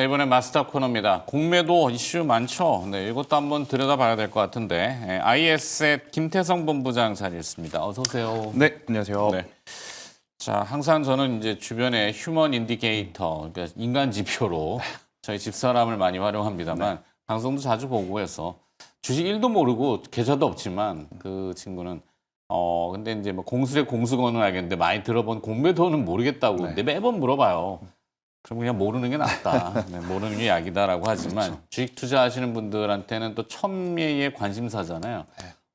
네, 이번엔 마스터 코너입니다. 공매도 이슈 많죠? 네, 이것도 한번 들여다봐야 될 것 같은데 IS의 김태성 본부장 자리했습니다. 어서 오세요. 네, 안녕하세요. 네. 자, 항상 저는 이제 주변에 휴먼 인디케이터, 그러니까 인간 지표로 저희 집사람을 많이 활용합니다만 방송도 자주 보고 해서 주식 1도 모르고 계좌도 없지만 그 친구는 근데 이제 뭐 공수의 공수거는 알겠는데 많이 들어본 공매도는 모르겠다고 근데 매번 물어봐요. 그럼 그냥 모르는 게 낫다. 네, 모르는 게 약이다라고 하지만 주식 투자하시는 분들한테는 또 첨예의 관심사잖아요.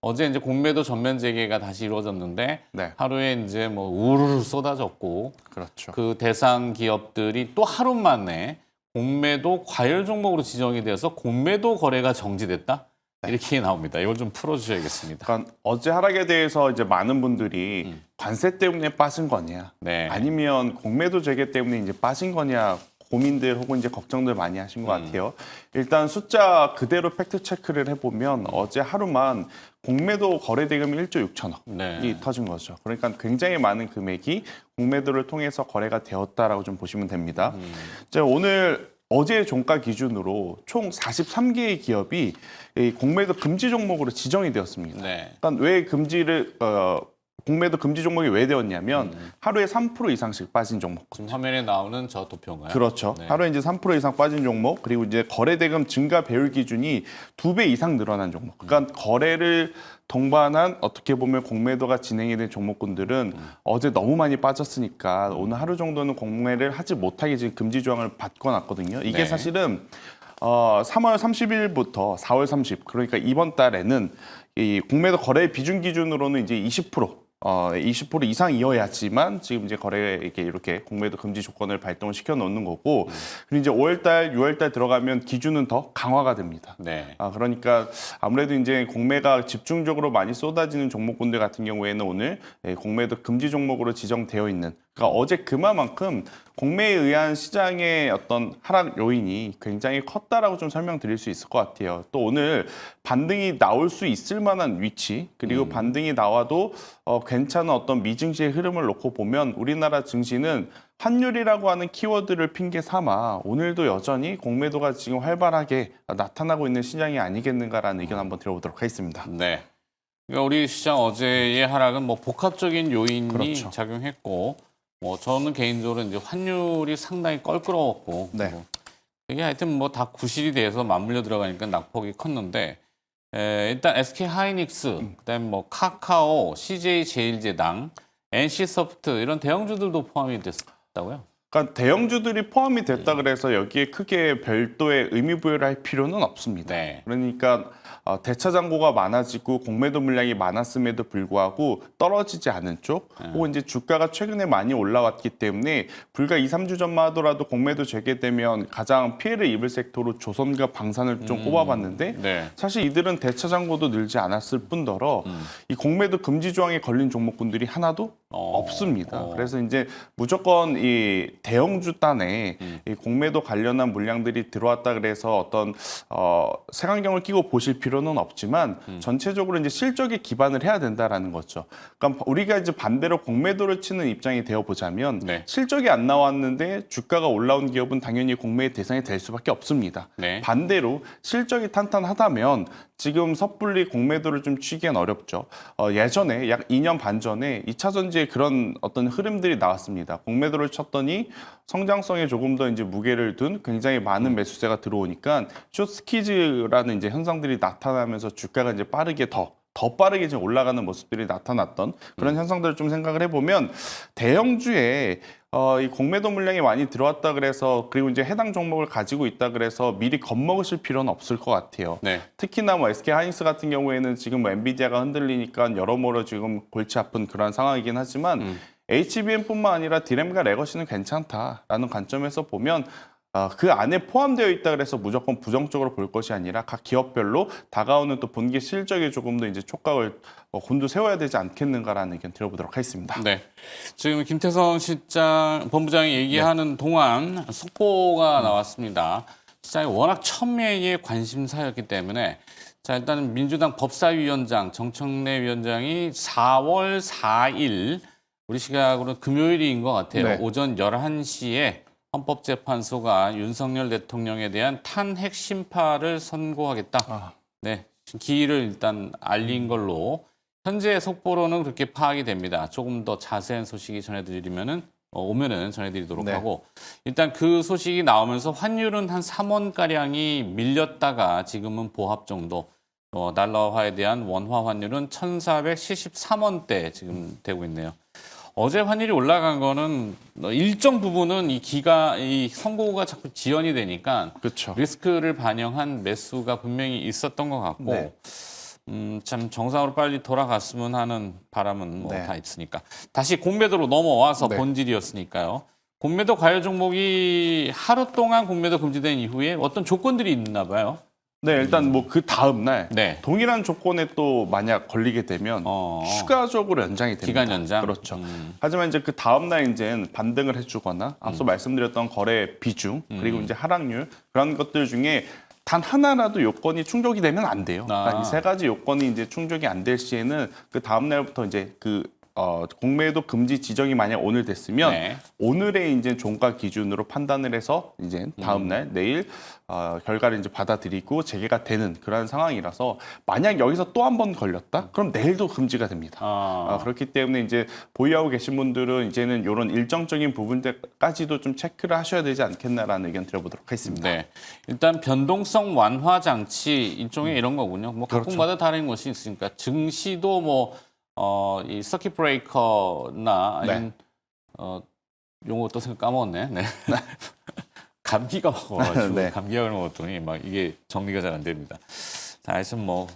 어제 이제 공매도 전면 재개가 다시 이루어졌는데 네. 하루에 이제 뭐 우르르 쏟아졌고 그렇죠. 그 대상 기업들이 또 하루 만에 공매도 과열 종목으로 지정이 돼서 공매도 거래가 정지됐다. 이렇게 나옵니다. 이걸 좀 풀어주셔야겠습니다. 그러니까 어제 하락에 대해서 이제 많은 분들이 관세 때문에 빠진 거냐, 네. 아니면 공매도 재개 때문에 이제 빠진 거냐 고민들 혹은 이제 걱정들 많이 하신 것 같아요. 일단 숫자 그대로 팩트 체크를 해보면 어제 하루만 공매도 거래 대금이 1조 6천억이 네. 터진 거죠. 그러니까 굉장히 많은 금액이 공매도를 통해서 거래가 되었다라고 좀 보시면 됩니다. 자, 어제 종가 기준으로 총 43개의 기업이 이 공매도 금지 종목으로 지정이 되었습니다. 네. 그러니까 왜 공매도 금지 종목이 왜 되었냐면 하루에 3% 이상씩 빠진 종목. 지금 화면에 나오는 저 도표인가요? 그렇죠. 네. 하루에 이제 3% 이상 빠진 종목, 그리고 이제 거래 대금 증가 배율 기준이 2배 이상 늘어난 종목. 그러니까 거래를 동반한 어떻게 보면 공매도가 진행이 된 종목군들은 어제 너무 많이 빠졌으니까 오늘 하루 정도는 공매를 하지 못하게 지금 금지 조항을 바꿔놨거든요. 이게 네. 사실은 3월 30일부터 4월 30, 그러니까 이번 달에는 이 공매도 거래 비중 기준으로는 이제 20% 이상이어야지만 지금 이제 거래에 이렇게 공매도 금지 조건을 발동을 시켜 놓는 거고, 그리고 이제 5월달, 6월달 들어가면 기준은 더 강화가 됩니다. 네. 그러니까 아무래도 이제 공매가 집중적으로 많이 쏟아지는 종목군들 같은 경우에는 오늘 공매도 금지 종목으로 지정되어 있는, 그러니까 어제 그만큼 공매에 의한 시장의 어떤 하락 요인이 굉장히 컸다라고 좀 설명드릴 수 있을 것 같아요. 또 오늘 반등이 나올 수 있을 만한 위치, 그리고 반등이 나와도 괜찮은 어떤 미증시의 흐름을 놓고 보면 우리나라 증시는 환율이라고 하는 키워드를 핑계 삼아 오늘도 여전히 공매도가 지금 활발하게 나타나고 있는 시장이 아니겠는가라는 의견 한번 들어보도록 하겠습니다. 네. 그러니까 우리 시장 어제의 하락은 뭐 복합적인 요인이 그렇죠. 작용했고, 뭐 저는 개인적으로 이제 환율이 상당히 껄끄러웠고, 네. 이게 하여튼 뭐 다 구실이 돼서 맞물려 들어가니까 낙폭이 컸는데, 일단 SK 하이닉스, 그다음에 뭐 카카오, CJ 제일제당, NC소프트 이런 대형주들도 포함이 됐다고요? 그러니까 대형주들이 포함이 됐다 그래서 여기에 크게 별도의 의미 부여를 할 필요는 없습니다. 네. 그러니까 대차 잔고가 많아지고 공매도 물량이 많았음에도 불구하고 떨어지지 않은 쪽, 혹은 이제 주가가 최근에 많이 올라왔기 때문에 불과 2, 3주 전만 하더라도 공매도 재개되면 가장 피해를 입을 섹터로 조선과 방산을 좀 꼽아봤는데 네. 사실 이들은 대차 잔고도 늘지 않았을 뿐더러 이 공매도 금지 조항에 걸린 종목군들이 하나도 없습니다. 그래서 이제 무조건 이 대형주 단에 이 공매도 관련한 물량들이 들어왔다 그래서 어떤 색안경을 끼고 보실 필요는 없지만 전체적으로 이제 실적에 기반을 해야 된다라는 거죠. 그러니까 우리가 이제 반대로 공매도를 치는 입장이 되어 보자면 네. 실적이 안 나왔는데 주가가 올라온 기업은 당연히 공매의 대상이 될 수밖에 없습니다. 네. 반대로 실적이 탄탄하다면 지금 섣불리 공매도를 좀 취기엔 어렵죠. 예전에 약 2년 반 전에 2차 전지에 그런 어떤 흐름들이 나왔습니다. 공매도를 쳤더니 성장성에 조금 더 이제 무게를 둔 굉장히 많은 매수세가 들어오니까 숏스키즈라는 이제 현상들이 나타나면서 주가가 이제 빠르게 더 빠르게 지금 올라가는 모습들이 나타났던 그런 현상들을 좀 생각을 해보면 대형주에 이 공매도 물량이 많이 들어왔다 그래서, 그리고 이제 해당 종목을 가지고 있다 그래서 미리 겁먹으실 필요는 없을 것 같아요. 네. 특히나 뭐 SK 하이닉스 같은 경우에는 지금 뭐 엔비디아가 흔들리니까 여러모로 지금 골치 아픈 그런 상황이긴 하지만 HBM뿐만 아니라 디램과 레거시는 괜찮다라는 관점에서 보면 그 안에 포함되어 있다 그래서 무조건 부정적으로 볼 것이 아니라 각 기업별로 다가오는 또 분기 실적에 조금 더 이제 촉각을 곤두 세워야 되지 않겠는가라는 의견 드려보도록 하겠습니다. 네. 지금 김태성 본부장이 얘기하는 동안 속보가 나왔습니다. 시장이 워낙 첨예의 관심사였기 때문에 자, 일단 민주당 법사위원장 정청래 위원장이 4월 4일 우리 시각으로 금요일인 것 같아요. 네. 오전 11시에 헌법재판소가 윤석열 대통령에 대한 탄핵 심파를 선고하겠다. 아, 네, 기일을 일단 알린 걸로 현재 속보로는 그렇게 파악이 됩니다. 조금 더 자세한 소식이 전해드리면은 오면은 전해드리도록 네. 하고 일단 그 소식이 나오면서 환율은 한 3원 가량이 밀렸다가 지금은 보합 정도. 달러화에 대한 원화 환율은 1,473원대 지금 되고 있네요. 어제 환율이 올라간 거는 일정 부분은 이 선고가 자꾸 지연이 되니까 그렇죠. 리스크를 반영한 매수가 분명히 있었던 것 같고 네. 참 정상으로 빨리 돌아갔으면 하는 바람은 뭐 네. 다 있으니까 다시 공매도로 넘어와서 네. 본질이었으니까요. 공매도 과열 종목이 하루 동안 공매도 금지된 이후에 어떤 조건들이 있나 봐요. 네, 일단 뭐 그 다음 날 네. 동일한 조건에 또 만약 걸리게 되면 추가적으로 연장이 됩니다. 기간 연장? 그렇죠. 하지만 이제 그 다음 날 이제 반등을 해주거나 앞서 말씀드렸던 거래 비중 그리고 이제 하락률 그런 것들 중에 단 하나라도 요건이 충족이 되면 안 돼요. 그러니까 이 세 가지 요건이 이제 충족이 안 될 시에는 그 다음 날부터 이제 공매도 금지 지정이 만약 오늘 됐으면 네. 오늘의 이제 종가 기준으로 판단을 해서 이제 다음 날 내일 결과를 이제 받아들이고 재개가 되는 그런 상황이라서 만약 여기서 또 한 번 걸렸다? 그럼 내일도 금지가 됩니다. 그렇기 때문에 이제 보유하고 계신 분들은 이제는 이런 일정적인 부분까지도 좀 체크를 하셔야 되지 않겠나라는 의견 드려보도록 하겠습니다. 네. 일단 변동성 완화 장치 일종의 이런 거군요. 뭐 각국마다 다른 것이 있으니까 증시도 뭐 이 서킷 브레이커나 아니면 용어 또 생각 까먹었네. 네. 감기가 와가지고 네. 감기약을 먹었더니 막 이게 정리가 잘 안 됩니다. 자, 하여튼 뭐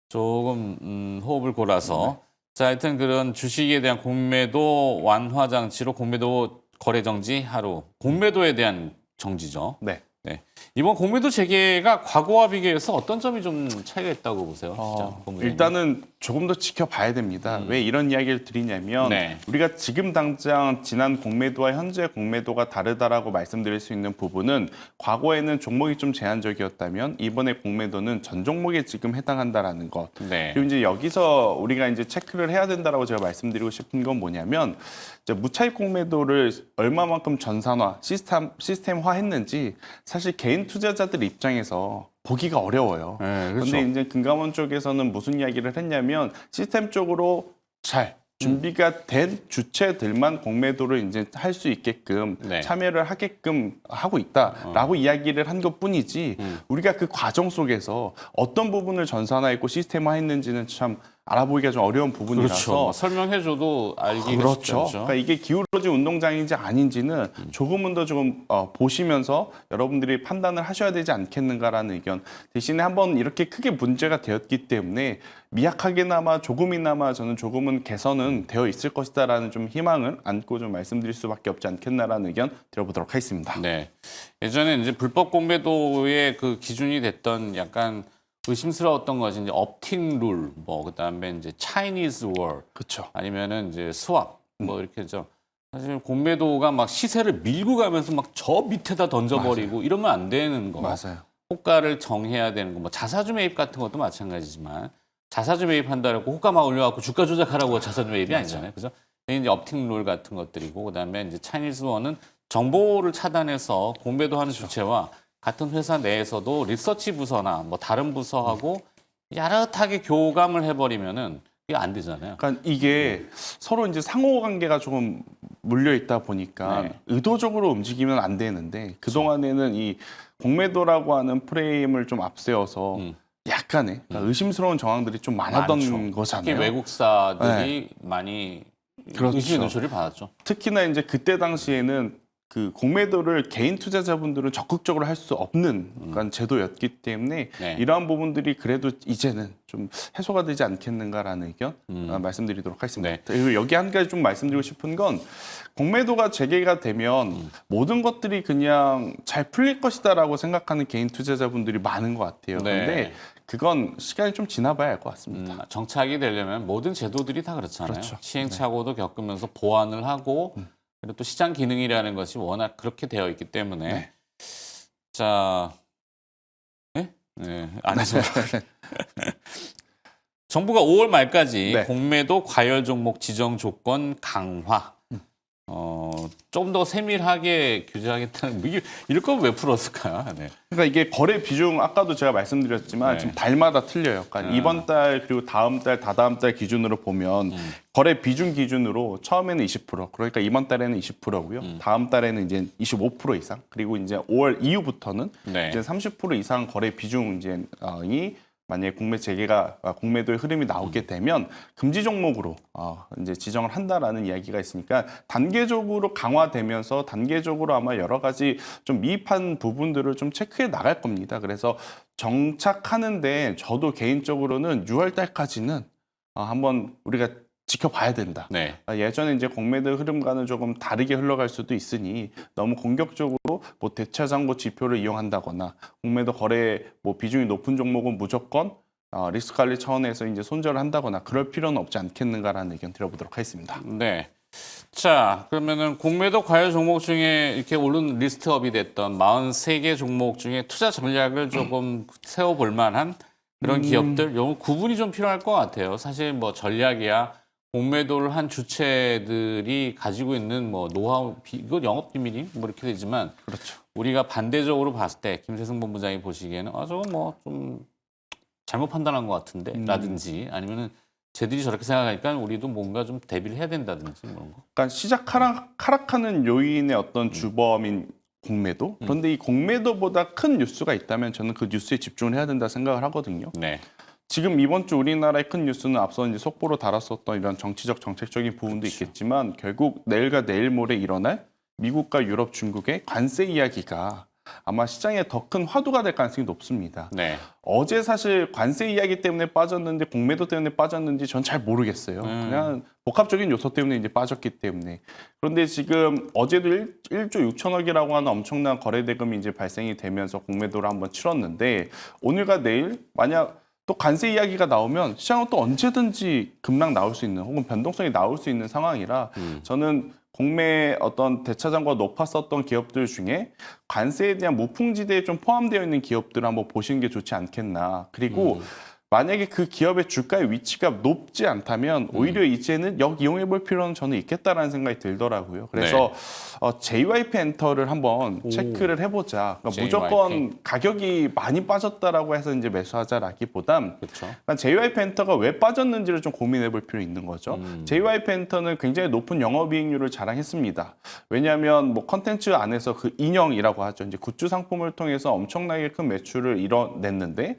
조금 호흡을 골아서 자, 하여튼 그런 주식에 대한 공매도 완화 장치로 공매도 거래 정지 하루, 공매도에 대한 정지죠. 네. 네. 이번 공매도 재개가 과거와 비교해서 어떤 점이 좀 차이가 있다고 보세요? 시장 본부장님? 일단은 조금 더 지켜봐야 됩니다. 왜 이런 이야기를 드리냐면 네. 우리가 지금 당장 지난 공매도와 현재 공매도가 다르다라고 말씀드릴 수 있는 부분은 과거에는 종목이 좀 제한적이었다면 이번에 공매도는 전 종목에 지금 해당한다라는 것. 네. 그리고 이제 여기서 우리가 이제 체크를 해야 된다라고 제가 말씀드리고 싶은 건 뭐냐면 이제 무차익 공매도를 얼마만큼 전산화, 시스템화했는지 사실 개인 투자자들 입장에서 보기가 어려워요. 네, 그렇죠. 그런데 이제 금감원 쪽에서는 무슨 이야기를 했냐면 시스템적으로 잘 준비가 된 주체들만 공매도를 이제 할 수 있게끔 네. 참여를 하게끔 하고 있다라고 이야기를 한 것뿐이지 우리가 그 과정 속에서 어떤 부분을 전산화했고 시스템화했는지는 참 알아보기가 좀 어려운 부분이라서 그렇죠. 뭐 설명해줘도 알기가 쉽지 그렇죠. 않죠. 그러니까 이게 기울어진 운동장인지 아닌지는 조금은 더 조금 보시면서 여러분들이 판단을 하셔야 되지 않겠는가라는 의견. 대신에 한번 이렇게 크게 문제가 되었기 때문에 미약하게나마 조금이나마 저는 조금은 개선은 되어 있을 것이다라는 좀 희망을 안고 좀 말씀드릴 수밖에 없지 않겠나라는 의견 드려보도록 하겠습니다. 네. 예전에 이제 불법 공매도의 그 기준이 됐던 약간 의심스러웠던 것이 이제 업팅 룰, 뭐 그다음에 이제 차이니즈 월, 그렇죠. 아니면은 이제 스왑, 뭐 이렇게 좀 사실 공매도가 막 시세를 밀고 가면서 막 저 밑에다 던져버리고 이러면 안 되는 거. 맞아요. 호가를 정해야 되는 거. 뭐 자사주 매입 같은 것도 마찬가지지만 자사주 매입한다고 호가 막 올려갖고 주가 조작하라고 자사주 매입이 아니잖아요. 그래서 이제 업팅 룰 같은 것들이고 그다음에 이제 차이니즈 원은 정보를 차단해서 공매도하는 주체와 같은 회사 내에서도 리서치 부서나 뭐 다른 부서하고 야릇하게 교감을 해버리면은 이게 안 되잖아요. 그러니까 이게 서로 이제 상호 관계가 조금 물려 있다 보니까 네. 의도적으로 움직이면 안 되는데 그 동안에는 이 공매도라고 하는 프레임을 좀 앞세워서 약간의 그러니까 의심스러운 정황들이 좀 많았던 많죠. 특히 거잖아요. 외국사들이 많이 그렇죠. 의심의 눈초리를 받았죠. 특히나 이제 그때 당시에는 그 공매도를 개인 투자자분들은 적극적으로 할 수 없는 그러니까 제도였기 때문에 네. 이러한 부분들이 그래도 이제는 좀 해소가 되지 않겠는가라는 의견 말씀드리도록 하겠습니다. 네. 그리고 여기 한 가지 좀 말씀드리고 싶은 건 공매도가 재개가 되면 모든 것들이 그냥 잘 풀릴 것이다라고 생각하는 개인 투자자분들이 많은 것 같아요. 네. 그런데 그건 시간이 좀 지나봐야 알 것 같습니다. 정착이 되려면 모든 제도들이 다 그렇잖아요. 그렇죠. 시행착오도 겪으면서 보완을 하고 그리고 또 시장 기능이라는 것이 워낙 그렇게 되어 있기 때문에 네. 자, 네? 네, 안 해서 정부가 5월 말까지 네. 공매도 과열 종목 지정 조건 강화. 좀 더 세밀하게 규제하겠다는 뭐 이럴 거면 왜 풀었을까? 네. 그러니까 이게 거래 비중 아까도 제가 말씀드렸지만 네. 지금 달마다 틀려요. 그러니까 이번 달 그리고 다음 달, 다다음 달 기준으로 보면 거래 비중 기준으로 처음에는 20%, 그러니까 이번 달에는 20%고요. 다음 달에는 이제 25% 이상, 그리고 이제 5월 이후부터는 네. 이제 30% 이상 거래 비중 이제 이 만약에 공매 재개가 공매도의 흐름이 나오게 되면 금지 종목으로 이제 지정을 한다라는 이야기가 있으니까 단계적으로 강화되면서 단계적으로 아마 여러 가지 좀 미흡한 부분들을 좀 체크해 나갈 겁니다. 그래서 정착하는데 저도 개인적으로는 6월 달까지는 한번 우리가 지켜봐야 된다. 네. 예전에 이제 공매도 흐름과는 조금 다르게 흘러갈 수도 있으니 너무 공격적으로 뭐 대차장고 지표를 이용한다거나 공매도 거래 뭐 비중이 높은 종목은 무조건 리스크 관리 차원에서 이제 손절을 한다거나 그럴 필요는 없지 않겠는가라는 의견 드려보도록 하겠습니다. 네. 자, 그러면은 공매도 과열 종목 중에 이렇게 오른 리스트업이 됐던 43개 종목 중에 투자 전략을 조금 세워볼 만한 그런 기업들, 요 구분이 좀 필요할 것 같아요. 사실 뭐 전략이야 공매도를 한 주체들이 가지고 있는 뭐 노하우, 이거 영업 비밀이 뭐 이렇게 되지만 그렇죠. 우리가 반대적으로 봤을 때 김세승 본부장이 보시기에는 저거 뭐 좀 잘못 판단한 것 같은데 라든지 아니면은 쟤들이 저렇게 생각하니까 우리도 뭔가 좀 대비를 해야 된다든지 그런 거. 그러니까 시작 하락하는 요인의 어떤 주범인 공매도. 그런데 이 공매도보다 큰 뉴스가 있다면 저는 그 뉴스에 집중을 해야 된다 생각을 하거든요. 네. 지금 이번 주 우리나라의 큰 뉴스는 앞서 이제 속보로 달았었던 이런 정치적 정책적인 부분도 있겠지만 결국 내일과 내일 모레 일어날 미국과 유럽, 중국의 관세 이야기가 아마 시장에 더 큰 화두가 될 가능성이 높습니다. 네. 어제 사실 관세 이야기 때문에 빠졌는지 공매도 때문에 빠졌는지 전 잘 모르겠어요. 그냥 복합적인 요소 때문에 이제 빠졌기 때문에. 그런데 지금 어제도 1조 6천억이라고 하는 엄청난 거래 대금이 이제 발생이 되면서 공매도를 한번 치렀는데 오늘과 내일 만약 또 관세 이야기가 나오면 시장은 또 언제든지 급락 나올 수 있는 혹은 변동성이 나올 수 있는 상황이라 저는 공매 어떤 대차장고가 높았었던 기업들 중에 관세에 대한 무풍지대에 좀 포함되어 있는 기업들을 한번 보시는 게 좋지 않겠나. 그리고 만약에 그 기업의 주가의 위치가 높지 않다면 오히려 이제는 역이용해 볼 필요는 저는 있겠다라는 생각이 들더라고요. 그래서 JYP 엔터를 한번 체크를 해보자. 그러니까 JYP. 무조건 가격이 많이 빠졌다라고 해서 이제 매수하자라기보단 그렇죠. 그러니까 JYP 엔터가 왜 빠졌는지를 좀 고민해 볼 필요 있는 거죠. JYP 엔터는 굉장히 높은 영업이익률을 자랑했습니다. 왜냐하면 뭐 컨텐츠 안에서 그 인형이라고 하죠. 이제 굿즈 상품을 통해서 엄청나게 큰 매출을 이뤄냈는데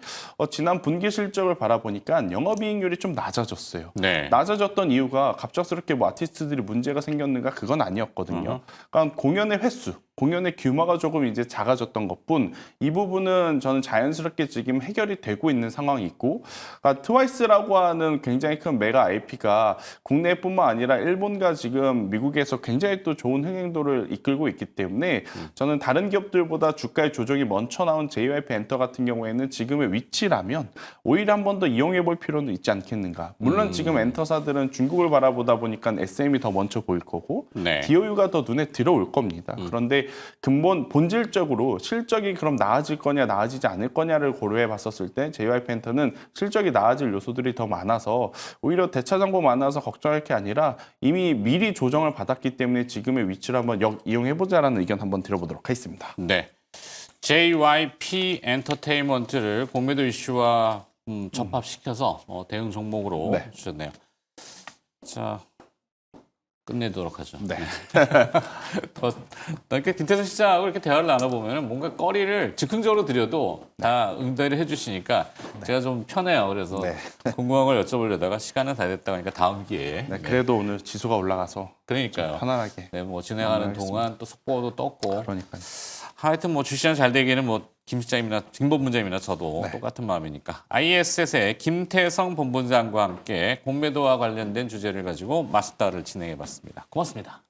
지난 분기 실적을 바라보니까 영업이익률이 좀 낮아졌어요. 네. 낮아졌던 이유가 갑작스럽게 뭐 아티스트들이 문제가 생겼는가 그건 아니었거든요. 그러니까 공연의 횟수, 공연의 규모가 조금 이제 작아졌던 것뿐 이 부분은 저는 자연스럽게 지금 해결이 되고 있는 상황이 있고 그러니까 트와이스라고 하는 굉장히 큰 메가 IP가 국내뿐만 아니라 일본과 지금 미국에서 굉장히 또 좋은 흥행도를 이끌고 있기 때문에 저는 다른 기업들보다 주가의 조정이 먼저 나온 JYP 엔터 같은 경우에는 지금의 위치라면 오히려 한 번 더 이용해 볼 필요는 있지 않겠는가. 물론 지금 엔터사들은 중국을 바라보다 보니까 SM이 더 먼저 보일 거고 네. DOU가 더 눈에 들어올 겁니다. 그런데 근본 본질적으로 실적이 그럼 나아질 거냐 나아지지 않을 거냐를 고려해 봤었을 때 JYP 엔터는 실적이 나아질 요소들이 더 많아서 오히려 대차장고 많아서 걱정할 게 아니라 이미 미리 조정을 받았기 때문에 지금의 위치를 한번 이용해 보자라는 의견 한번 드려보도록 하겠습니다. 네. JYP 엔터테인먼트를 공매도 이슈와 접합시켜서 대응 종목으로 네. 주셨네요. 자, 끝내도록 하죠. 네. 이렇게 김태선 시장하고 이렇게 대화를 나눠보면 뭔가 거리를 즉흥적으로 드려도 다 응대를 해주시니까 제가 좀 편해요. 그래서 네. 궁금한 걸 여쭤보려다가 시간은 다 됐다고 하니까 다음 기회에. 네, 그래도 오늘 지수가 올라가서 그러니까요. 편안하게. 네, 뭐 진행하는 알겠습니다. 동안 또 속보도 떴고. 그러니까요. 하여튼 뭐 주시장 잘 되기는 뭐 김 시장님이나 김 본부장님이나 저도 똑같은 마음이니까. ISS의 김태성 본부장과 함께 공매도와 관련된 주제를 가지고 마스터를 진행해봤습니다. 고맙습니다.